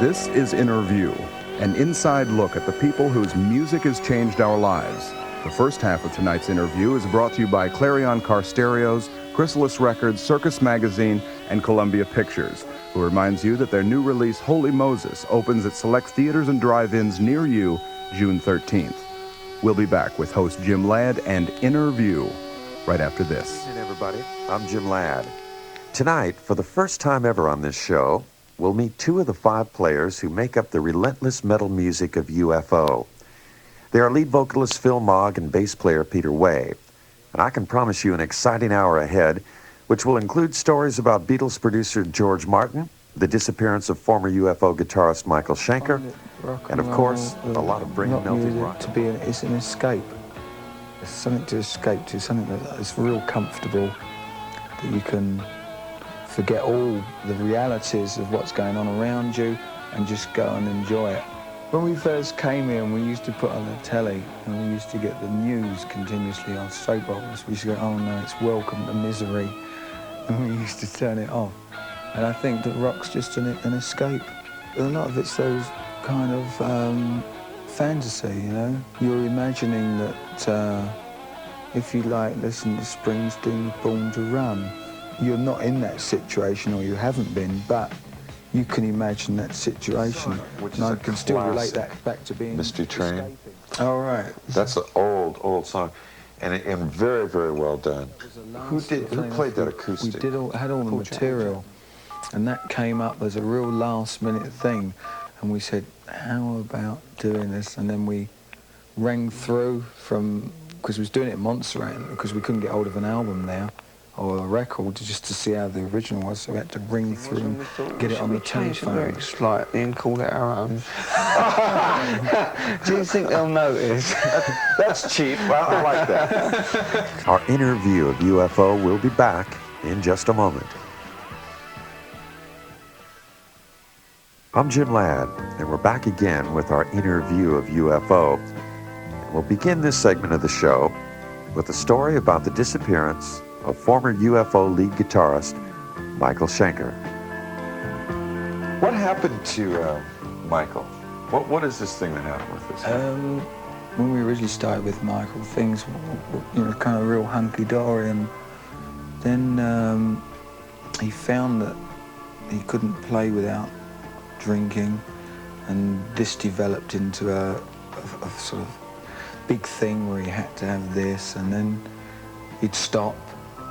This is Interview, an inside look at the people whose music has changed our lives. The first half of tonight's interview is brought to you by Clarion Car Stereos, Chrysalis Records, Circus Magazine, and Columbia Pictures, who reminds you that their new release, Holy Moses, opens at select theaters and drive-ins near you June 13th. We'll be back with host Jim Ladd and Interview right after this. Good evening, everybody. I'm Jim Ladd. Tonight, for the first time ever on this show, we'll meet two of the five players who make up the relentless metal music of UFO. They are lead vocalist Phil Mogg and bass player Peter Way. And I can promise you an exciting hour ahead, which will include stories about Beatles producer George Martin, the disappearance of former UFO guitarist Michael Schenker, and of course, a lot of brain melting rock. It's an escape. It's something to escape to, something that's real comfortable, that you can forget all the realities of what's going on around you and just go and enjoy it. When we first came here, we used to put on the telly and we used to get the news continuously on soap operas. We used to go, oh no, it's Welcome to Misery. And we used to turn it off. And I think that rock's just an escape. A lot of it's those kind of fantasy, you know? You're imagining that if you like listen to Springsteen's Born to Run, you're not in that situation or you haven't been, but you can imagine that situation. And I can still relate that back to being Mystery Train. escaping. All right. That's an old song, and very, very well done. Who played that acoustic? We had all the material, and that came up as a real last-minute thing, and we said, how about doing this? And then we rang through from, because we was doing it in Montserrat, because we couldn't get hold of an album there, or a record, just to see how the original was, so we had to ring through and get it on the telephone. Slightly and call it our own. Do you think they'll notice? That's cheap. Well, I like that. Our interview of UFO will be back in just a moment. I'm Jim Ladd, and we're back again with our interview of UFO. And we'll begin this segment of the show with a story about the disappearance of former UFO lead guitarist Michael Schenker. What happened to Michael? What is this thing that happened with this guy? When we originally started with Michael, things were kind of real hunky-dory, and then he found that he couldn't play without drinking, and this developed into a sort of big thing where he had to have this, and then he'd stop,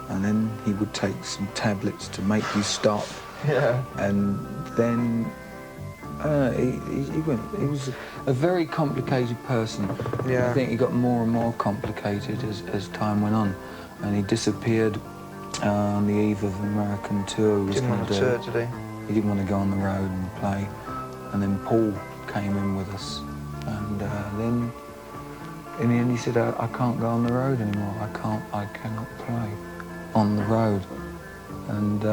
and then he would take some tablets to make you stop. Yeah. And then he was a very complicated person. Yeah. I think he got more and more complicated as time went on, and he disappeared on the eve of an American tour. He Didn't want to tour, did he? He didn't want to go on the road and play, and then Paul came in with us, and then in the end he said, I can't go on the road anymore. I cannot play on the road. And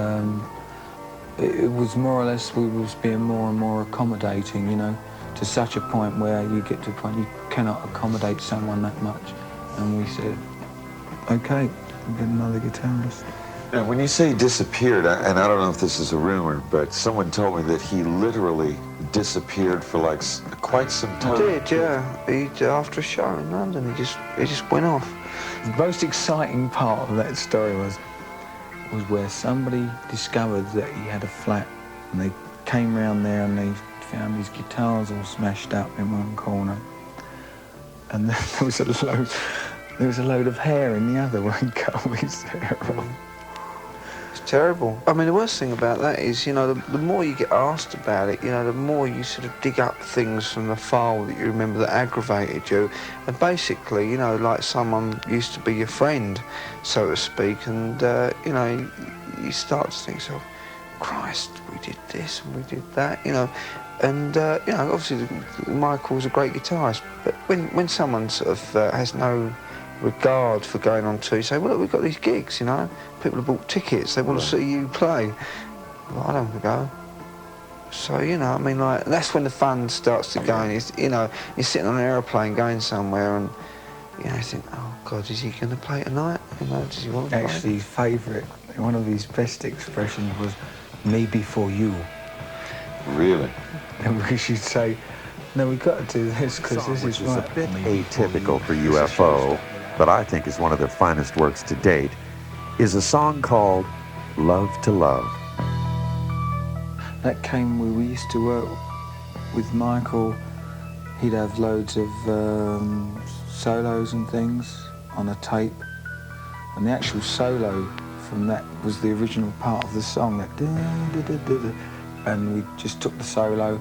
it was more or less, we was being more and more accommodating, you know, to such a point where you get to a point you cannot accommodate someone that much. And we said, okay, we'll get another guitarist. Now, when you say disappeared, and I don't know if this is a rumor, but someone told me that he literally disappeared for like quite some time. He did, yeah. After a show in London, he just went off. The most exciting part of that story was where somebody discovered that he had a flat, and they came round there and they found his guitars all smashed up in one corner, and then there was a load of hair in the other where he cut all his hair off. It's terrible. I mean, the worst thing about that is, you know, the more you get asked about it, you know, the more you sort of dig up things from the file that you remember that aggravated you. And basically, you know, like someone used to be your friend, so to speak, and, you know, you start to think, so, Christ, we did this and we did that, you know. And, you know, obviously Michael's a great guitarist, but when someone sort of has no regard for going on tour, you say, well, look, we've got these gigs, you know. People have bought tickets, they want to see you play. Well, I don't want to go. So, you know, I mean, like, that's when the fun starts to go. And you know, you're sitting on an aeroplane going somewhere and, you know, you think, oh, God, is he going to play tonight? You know, does he want to play? Actually, his favourite, one of his best expressions was, me before you. Really? And because you'd say, no, we've got to do this because this Which is is right. a bit atypical for UFO, but I think is one of their finest works to date, is a song called Love to Love. That came where we used to work with Michael. He'd have loads of solos and things on a tape, and the actual solo from that was the original part of the song, that da-da-da-da-da. And we just took the solo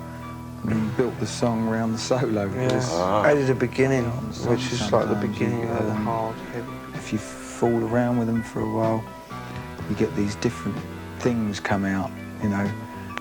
and built the song around the solo. Yeah. Added a beginning, which is like the Sometimes beginning of the hard, heavy. If you fool around with them for a while, you get these different things come out, you know.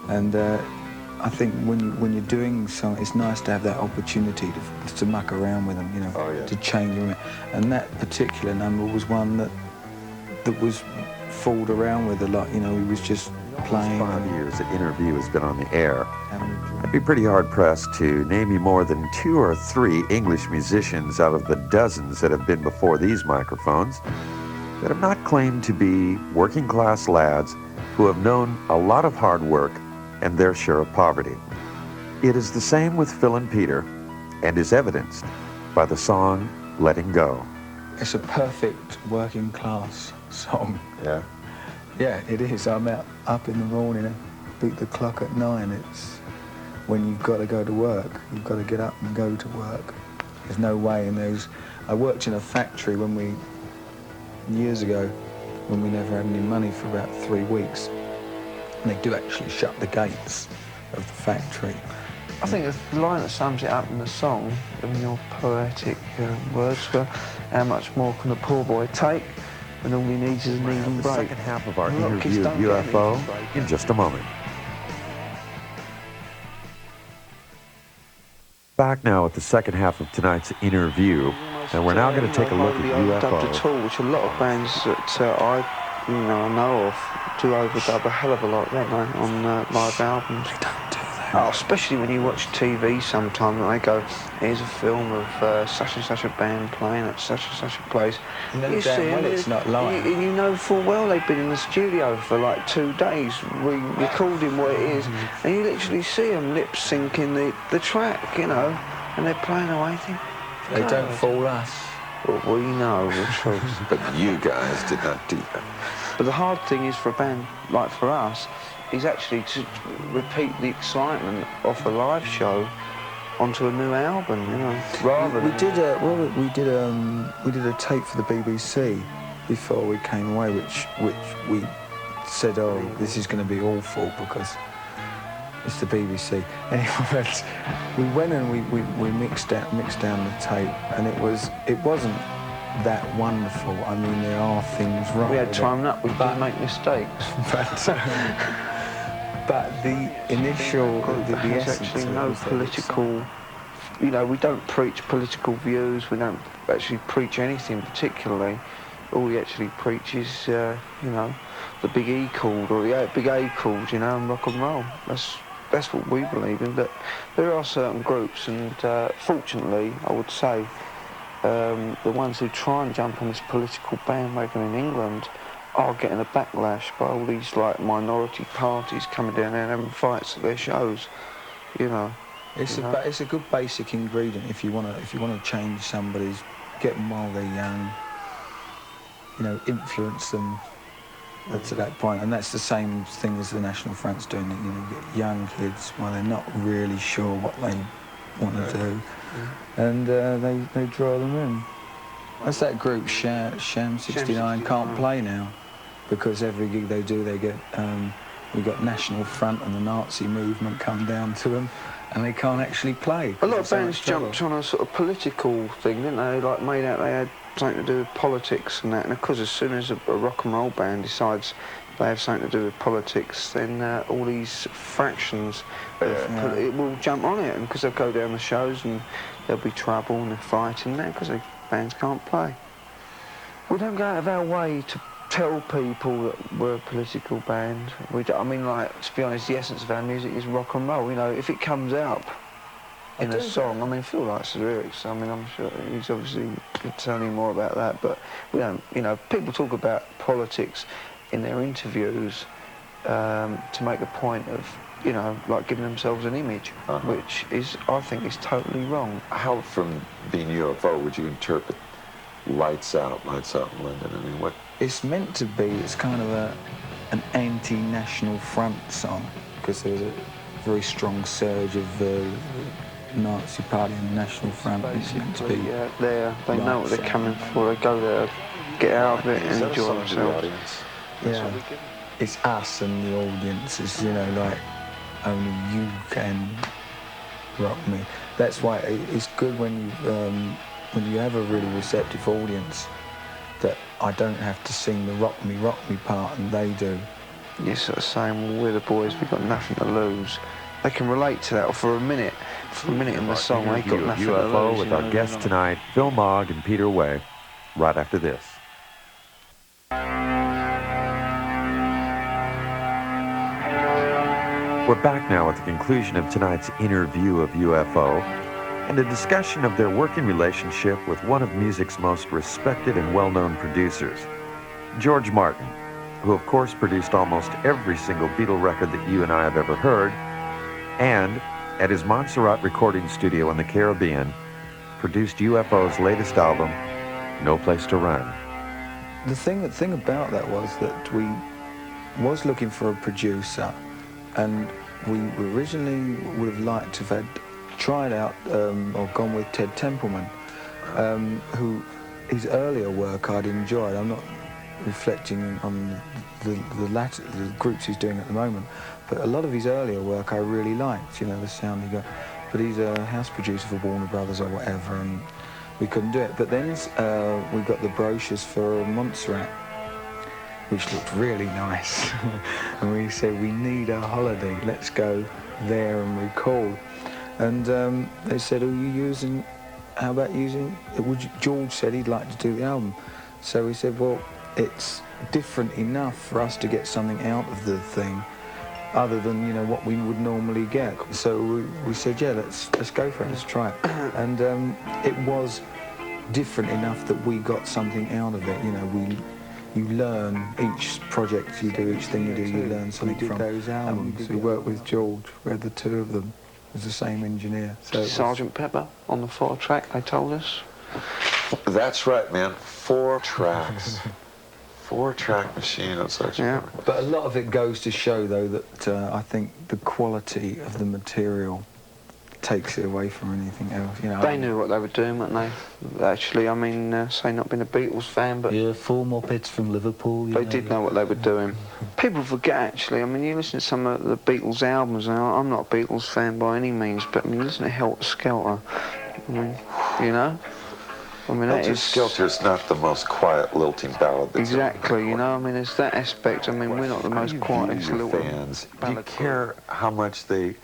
And I think when you're doing something, it's nice to have that opportunity to muck around with them, you know, to change them. And that particular number was one that was fooled around with a lot, you know. He was just playing. 5 years that Interview has been on the air. I'd be pretty hard-pressed to name you more than 2 or 3 English musicians out of the dozens that have been before these microphones that have not claimed to be working-class lads who have known a lot of hard work and their share of poverty. It is the same with Phil and Peter, and is evidenced by the song Letting Go. It's a perfect working class song. Yeah? Yeah, it is. I'm up in the morning and beat the clock at 9. It's when you've got to go to work. You've got to get up and go to work. There's no way in those. I worked in a factory years ago, when we never had any money for about 3 weeks. And they do actually shut the gates of the factory. I think the line that sums it up in the song, in your poetic words, were, how much more can a poor boy take when all he needs is a knee and The break? second half of our A lot of kids interview of don't get an UFO knee break. in just a moment. Back now at the second half of tonight's interview, and we're now going to take a look at overdubbed at UFO. all, which a lot of bands that I know of do overdub a hell of a lot, don't they, on live albums. They don't do that. Oh, especially when you watch TV sometimes, and they go, here's a film of such and such a band playing at such and such a place. You know damn well it's not live. You know full well they've been in the studio for like 2 days recording what it is, and you literally see them lip syncing the track, you know, and they're playing away. They don't fool us. Well, we know the truth. But you guys did not do that. But the hard thing is for a band like for us, is actually to repeat the excitement of a live show onto a new album, you know, rather We than... did a tape for the BBC before we came away, which we said, oh, this is going to be awful because it's the BBC. Anyway, we went and we mixed down the tape, and it wasn't that wonderful. I mean, there are things wrong. We had with time it, up, we did make mistakes. but the initial, the There's essence actually of it no was that political, you know, we don't preach political views, we don't actually preach anything particularly. All we actually preach is, you know, the big E chord or the big A chord, you know, and rock and roll. That's what we believe in. But there are certain groups, and fortunately, I would say, the ones who try and jump on this political bandwagon in England are getting a backlash by all these like minority parties coming down there and having fights at their shows, you know. It's a good basic ingredient if you want to change somebody's, get them while they're young, you know, influence them to that point. And that's the same thing as the National Front's doing, you know, get young kids while they're not really sure what they want to do, and they draw them in. That's that group, Sham 69, can't play now because every gig they do, they get, we got National Front and the Nazi movement come down to them, and they can't actually play. A lot of bands jumped on a sort of political thing, didn't they? Like made out they had something to do with politics and that, and of course as soon as a rock and roll band decides they have something to do with politics, then all these fractions it will jump on it, and because they'll go down the shows and there'll be trouble and they're fighting that because bands can't play. We don't go out of our way to tell people that we're a political band. I mean, like, to be honest, the essence of our music is rock and roll. You know, if it comes out in a song, I mean, Phil likes the lyrics. I mean, I'm sure he's obviously could tell you more about that, but we don't, you know, people talk about politics in their interviews to make a point of you know, like giving themselves an image, which is, I think, is totally wrong. How, from being UFO, would you interpret Lights Out in London? I mean, what? It's meant to be, it's kind of an anti-national front song, because there was a very strong surge of the Nazi Party and the National Front. It's meant to be they know what they're coming for, they go there, get out of it and enjoy themselves. Yeah, it's us and the audience. It's, you know, like, only you can rock me. That's why it's good when you have a really receptive audience, that I don't have to sing the rock me part and they do. You're sort of saying, well, we're the boys, we've got nothing to lose. They can relate to that, or for a minute in the song, they've got nothing to lose. UFO with our guests tonight, Phil Mogg and Peter Way, right after this. We're back now at the conclusion of tonight's interview of UFO and a discussion of their working relationship with one of music's most respected and well-known producers, George Martin, who of course produced almost every single Beatle record that you and I have ever heard, and at his Montserrat recording studio in the Caribbean, produced UFO's latest album, No Place to Run. The thing about that was that we was looking for a producer, and we originally would have liked to have tried out or gone with Ted Templeman, who his earlier work I'd enjoyed. I'm not reflecting on the groups he's doing at the moment, but a lot of his earlier work I really liked, you know, the sound he got. But he's a house producer for Warner Brothers or whatever, and we couldn't do it. But then we got the brochures for Montserrat, which looked really nice. And we said, we need a holiday, let's go there and record. And they said, how about using, George said he'd like to do the album. So we said, well, it's different enough for us to get something out of the thing, other than, you know, what we would normally get. So we said, yeah, let's go for it, let's try it. And it was different enough that we got something out of it. You know, you learn each project you do, each thing you do, you learn something from. We did those albums. We worked with George. We had the two of them. It was the same engineer. So Sergeant Pepper on the 4-track, they told us. That's right, man. 4 tracks. 4-track machine on such a... But a lot of it goes to show, though, that I think the quality of the material takes it away from anything else. You know, they knew what they were doing, weren't they? Actually, I mean, say not being a Beatles fan, but... Yeah, 4 mopeds from Liverpool. They did know what they were doing. People forget, actually. I mean, you listen to some of the Beatles albums, and I'm not a Beatles fan by any means, but I mean, you listen to Helter Skelter, I mean, you know? I mean, Helter Skelter's not the most quiet, lilting ballad that's... Exactly, you know, I mean, there's that aspect. I mean, we're not the most quietest little fans. Do you care how much they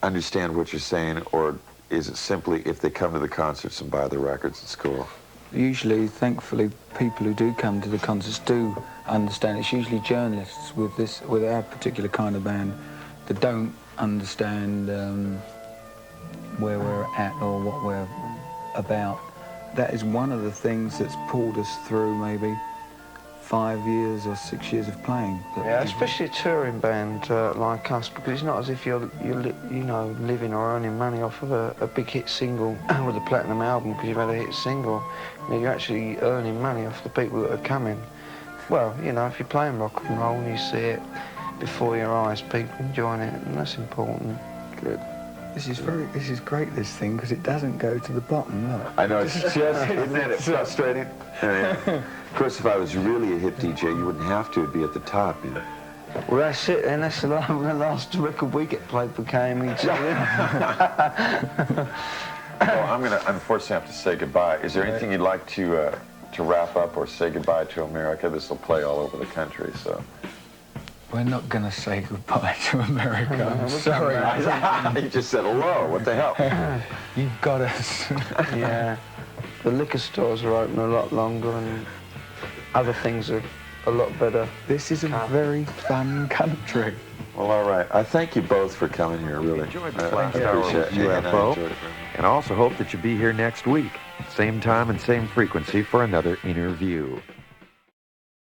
understand what you're saying, or is it simply if they come to the concerts and buy the records, it's cool? Usually, thankfully, people who do come to the concerts do understand. It's usually journalists with our particular kind of band that don't understand where we're at or what we're about. That is one of the things that's pulled us through maybe 5 years or 6 years of playing. Yeah, especially a touring band like us, because it's not as if you're you know, living or earning money off of a big hit single with a platinum album because you've had a hit single. You know, you're actually earning money off the people that are coming. Well, you know, if you're playing rock and roll and you see it before your eyes, people enjoying it, and that's important. Good. This is great, this thing, because it doesn't go to the bottom, look. I know, isn't it frustrating? Of course, if I was really a hit DJ, you wouldn't have to. It'd be at the top, you know. Well, that's it, and that's the last record we get played for KMET. Well, I'm going to unfortunately have to say goodbye. Is there anything you'd like to wrap up or say goodbye to America? This will play all over the country, so... We're not going to say goodbye to America. I'm sorry. You just said hello. What the hell? You've got us. Yeah. The liquor stores are open a lot longer and other things are a lot better. This is a very fun country. Well, all right. I thank you both for coming here, really. Enjoyed I this last hour appreciate with it. UFO. And I also hope that you'll be here next week. Same time and same frequency for another interview.